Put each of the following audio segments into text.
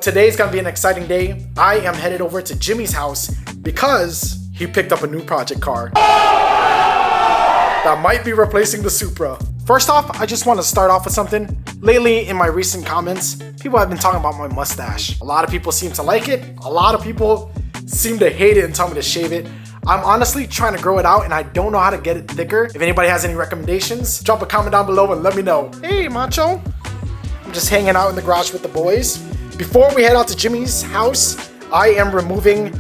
Today's gonna be an exciting day. I am headed over to Jimmy's house because he picked up a new project car that might be replacing the Supra. First off, I just want to start off with something. Lately, in my recent comments, people have been talking about my mustache. A lot of people seem to like it. A lot of people seem to hate it and tell me to shave it. I'm honestly trying to grow it out and I don't know how to get it thicker. If anybody has any recommendations, drop a comment down below and let me know. Hey, Macho. I'm just hanging out in the garage with the boys. Before we head out to Jimmy's house, I am removing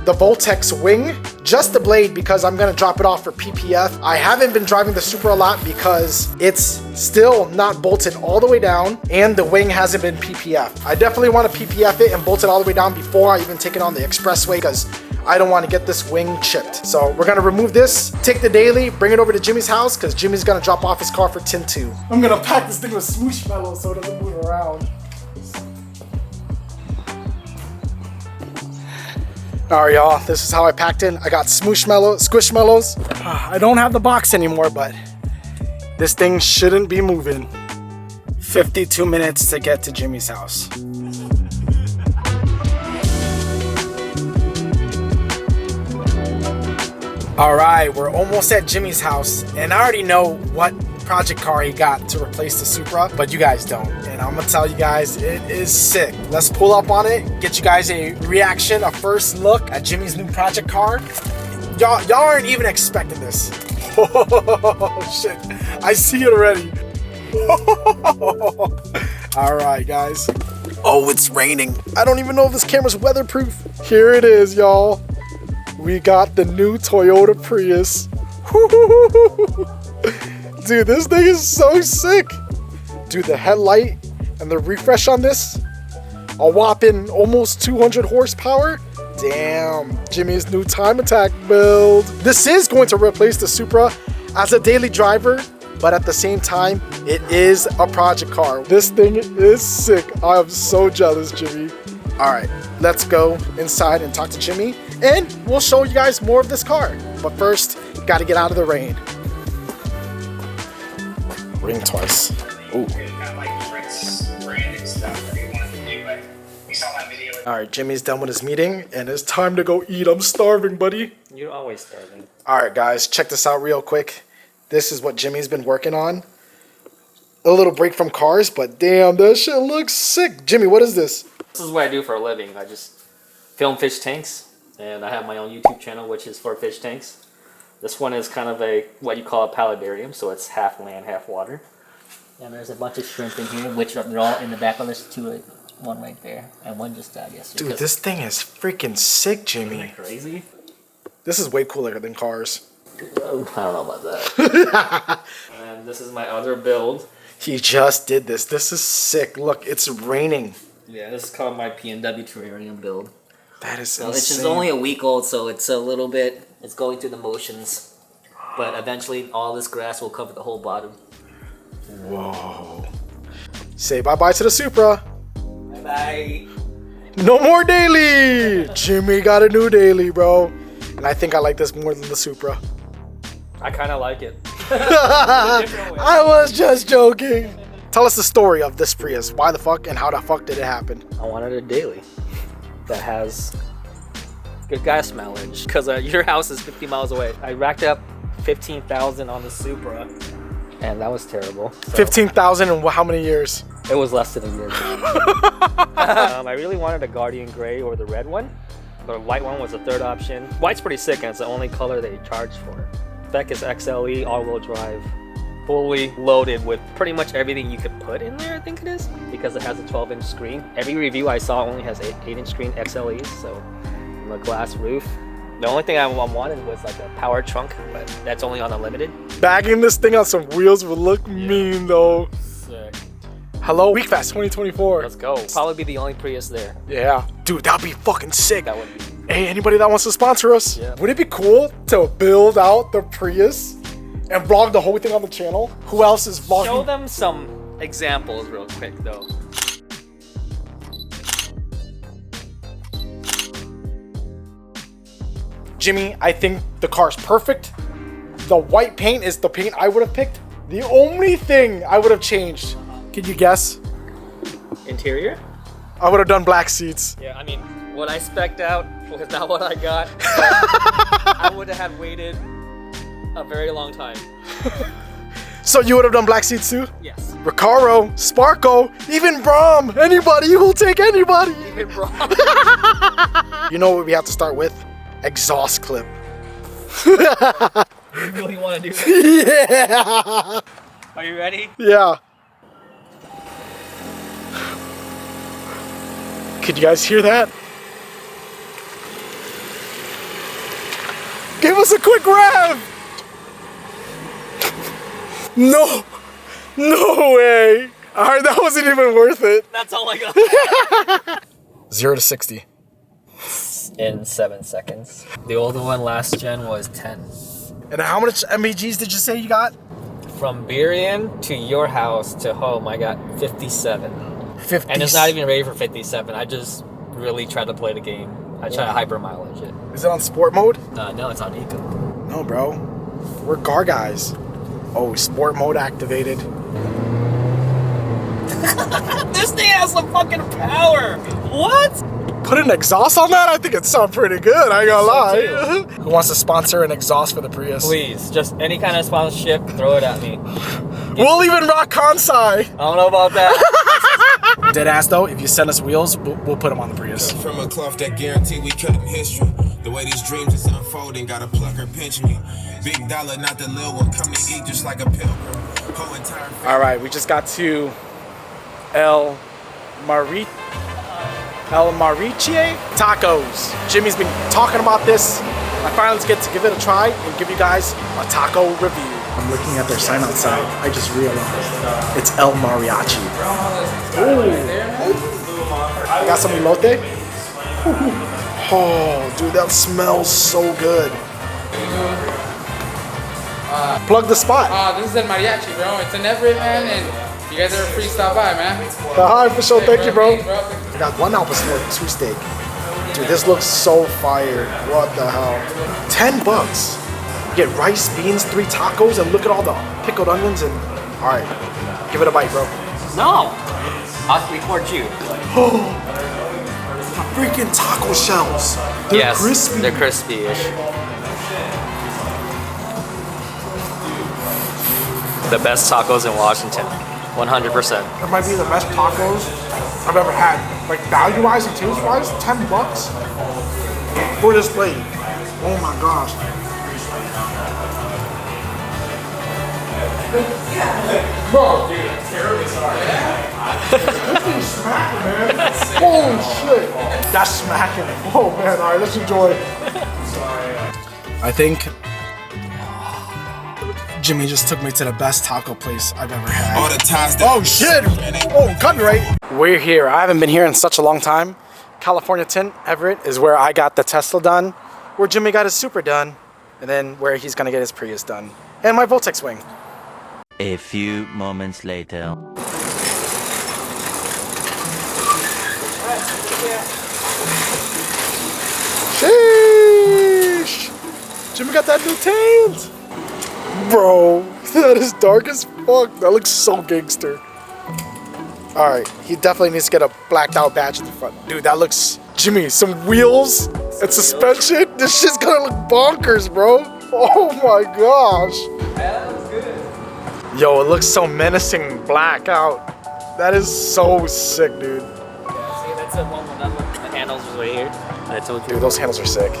the Voltex wing, just the blade, because I'm gonna drop it off for PPF. I haven't been driving the Supra a lot because it's still not bolted all the way down and the wing hasn't been PPF. I definitely want to PPF it and bolt it all the way down before I even take it on the expressway because I don't want to get this wing chipped. So we're gonna remove this, take the daily, bring it over to Jimmy's house because Jimmy's gonna drop off his car for Tin 2. I'm gonna pack this thing with Smooshmallow so it doesn't move around. All right, y'all, this is how I packed in. I got Squishmallows. I don't have the box anymore, but this thing shouldn't be moving. 52 minutes to get to Jimmy's house. All right, we're almost at Jimmy's house, and I already know what project car he got to replace the Supra, but you guys don't. And I'm gonna tell you guys, it is sick. Let's pull up on it, get you guys a reaction, a first look at Jimmy's new project car. Y'all aren't even expecting this. Oh shit, I see it already. All right, guys. Oh, it's raining. I don't even know if this camera's weatherproof. Here it is, y'all. We got the new Toyota Prius. Dude, this thing is so sick. Dude, the headlight and the refresh on this, a whopping almost 200 horsepower. Damn, Jimmy's new time attack build. This is going to replace the Supra as a daily driver, but at the same time, it is a project car. This thing is sick. I am so jealous, Jimmy. All right, let's go inside and talk to Jimmy, and we'll show you guys more of this car. But first, gotta get out of the rain. Ring twice. Ooh. All right, Jimmy's done with his meeting, and it's time to go eat. I'm starving, buddy. You're always starving. All right, guys, check this out real quick. This is what Jimmy's been working on. A little break from cars, but damn, that shit looks sick. Jimmy, what is this? This is what I do for a living. I just film fish tanks, and I have my own YouTube channel, which is for fish tanks. This one is kind of a, what you call a paludarium, so it's half land, half water. And there's a bunch of shrimp in here, which are all in the back. Oh, there's one right there, and one just died yesterday. Dude, this thing is freaking sick, Jimmy. Isn't that crazy? This is way cooler than cars. Oh, I don't know about that. And this is my other build. He just did this. This is sick. Look, it's raining. Yeah, this is called my PNW terrarium build. That is so insane. It's just only a week old, so it's a little bit, it's going through the motions. But eventually, all this grass will cover the whole bottom. Whoa. Say bye-bye to the Supra. Bye-bye. No more daily. Jimmy got a new daily, bro. And I think I like this more than the Supra. I kind of like it. I was just joking. Tell us the story of this Prius. Why the fuck and how the fuck did it happen? I wanted a daily that has good gas mileage because your house is 50 miles away. I racked up 15,000 on the Supra, and that was terrible. So 15,000 in how many years? It was less than a year. I really wanted a Guardian Gray or the red one. The white one was the third option. White's pretty sick, and it's the only color they charge for. Spec is XLE, all-wheel drive, fully loaded with pretty much everything you could put in there, I think it is, because it has a 12-inch screen. Every review I saw only has 8-inch screen XLEs, so a glass roof. The only thing I wanted was like a power trunk, but that's only on Unlimited. Bagging this thing on some wheels would look mean, though. Sick. Hello, Weekfest 2024. Let's go. Probably be the only Prius there. Yeah. Dude, that'd be fucking sick. That would be. Hey, anybody that wants to sponsor us? Yeah. Would it be cool to build out the Prius and vlog the whole thing on the channel? Who else is vlogging? Show them some examples real quick, though. Jimmy, I think the car's perfect. The white paint is the paint I would have picked. The only thing I would have changed, could you guess? Interior? I would have done black seats. Yeah, I mean, what I spec'd out was not what I got. I would have had waited a very long time. So you would have done black seats too? Yes. Recaro, Sparko, even Brom. Anybody, you will take anybody. Even Brom. You know what we have to start with? Exhaust clip. You really want to do that? Yeah. Are you ready? Yeah. Could you guys hear that? Give us a quick rev! No! No way! Alright, that wasn't even worth it. That's all I got. 0 to 60. In 7 seconds. The older one last gen was 10. And how much MAGs did you say you got? From Birria to your house to home, I got 57. 50. And it's not even ready for 57. I just really try to play the game. I try to hyper mileage it. Is it on sport mode? No, it's on eco. No, bro. We're car guys. Oh, sport mode activated. This thing has some fucking power. What? Put an exhaust on that? I think it sounds pretty good, I ain't gonna lie. Who wants to sponsor an exhaust for the Prius? Please, just any kind of sponsorship, throw it at me. We'll even rock Kansai. I don't know about that. Dead ass though, if you send us wheels, we'll put them on the Prius. From a cloth that guarantee we cut in history. The way these dreams is unfolding, gotta pluck or pinch me. Big dollar, not the little one, come to eat just like a pilgrim. Whole entire Alright, we just got to Mariachi tacos. Jimmy's been talking about this. I finally get to give it a try and give you guys a taco review. I'm looking at their sign outside. I just realized it's El Mariachi. Ooh. I got some elote. Oh, dude, that smells so good. Plug the spot. This is El Mariachi, bro. It's in Everett, man, and you guys are free to stop by, man. Hi, for sure. Thank you, bro. Thanks, bro. I got one Alpha 2 steak. Dude, this looks so fire. What the hell? $10. You get rice, beans, 3 tacos, and look at all the pickled onions and... Alright, give it a bite, bro. No. I'll record you. Oh, the freaking taco shells. They're crispy. They're crispy-ish. The best tacos in Washington. 100%. That might be the best tacos I've ever had. Like value-wise and taste-wise, $10 for this plate. Oh my gosh. Bro, dude, I'm terribly sorry. This thing's smacking, man. Holy shit. That's smacking. Oh man, alright, let's enjoy. I think Jimmy just took me to the best taco place I've ever had. all the ties that Oh shit! Oh, cutting right. We're here. I haven't been here in such a long time. California Tin Everett is where I got the Tesla done, where Jimmy got his Supra done, and then where he's gonna get his Prius done, and my Voltex wing. A few moments later. Sheesh! Jimmy got that new taint! Bro, that is dark as fuck. That looks so gangster. Alright, he definitely needs to get a blacked out badge in the front. Dude, that looks... Jimmy, some wheels and suspension? This shit's gonna look bonkers, bro. Oh my gosh. Yeah, that looks good. Yo, it looks so menacing black out. That is so sick, dude. Yeah, see, that's the one with the handles was right here. I told you. Dude, those handles are sick.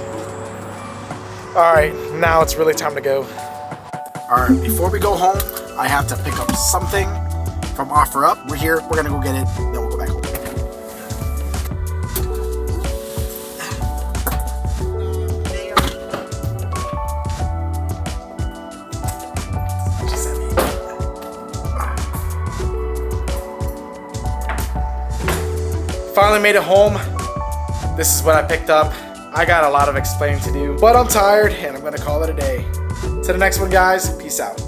Alright, now it's really time to go. Alright, before we go home, I have to pick up something from OfferUp. We're here, we're gonna go get it, then we'll go back home. Finally made it home. This is what I picked up. I got a lot of explaining to do, but I'm tired and I'm gonna call it a day. To the next one, guys. Peace out.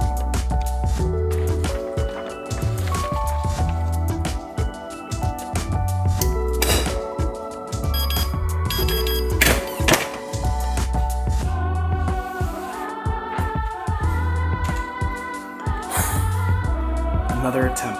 Another attempt.